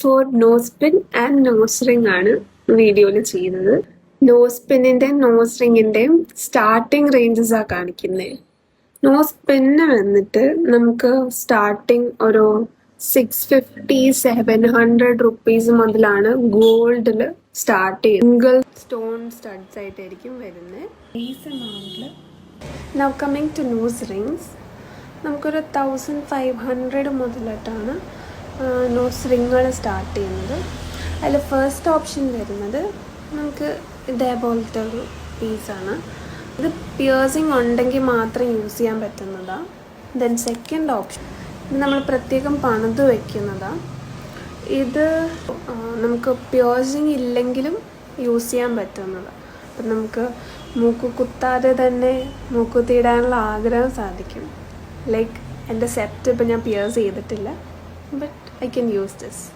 Four nose pin and nose ring ആണ് വീഡിയോയിൽ ചെയ്യുന്നത്. നോസ് പിന്നിൻ്റെയും നോസ് റിങ്ങിൻ്റെയും സ്റ്റാർട്ടിങ് റേഞ്ചസ് ആ കാണിക്കുന്നത്. നോസ് പിന്ന് വന്നിട്ട് നമുക്ക് സ്റ്റാർട്ടിങ് ഒരു 650-700 റുപ്പീസ് മുതലാണ് ഗോൾഡിൽ സ്റ്റാർട്ട് ചെയ്യുന്നത്. സിംഗിൾ സ്റ്റോൺ സ്റ്റഡ്സ് ആയിട്ടായിരിക്കും വരുന്നത്. ഈസ് എമൗണ്ടിൽ now coming to nose rings, നമുക്കൊരു 1500 മുതലിട്ടാണ് നോസ് റിങ്ങുകൾ സ്റ്റാർട്ട് ചെയ്യുന്നത്. അതിൽ ഫസ്റ്റ് ഓപ്ഷൻ വരുന്നത് നമുക്ക് ഇതേപോലത്തെ ഒരു പീസാണ്. ഇത് പിയേഴ്സിങ് ഉണ്ടെങ്കിൽ മാത്രം യൂസ് ചെയ്യാൻ പറ്റുന്നതാണ്. ദെൻ സെക്കൻഡ് ഓപ്ഷൻ ഇത് നമ്മൾ പ്രത്യേകം പണിത് വയ്ക്കുന്നതാണ്. ഇത് നമുക്ക് പിയേഴ്സിങ് ഇല്ലെങ്കിലും യൂസ് ചെയ്യാൻ പറ്റുന്നതാണ്. അപ്പം നമുക്ക് മൂക്ക് കുത്താതെ തന്നെ മൂക്കുത്തിയിടാനുള്ള ആഗ്രഹം സാധിക്കും. ലൈക്ക് എൻ്റെ സെപ്റ്റ് ഇപ്പം ഞാൻ പിയേഴ്സ് ചെയ്തിട്ടില്ല, but I can use this.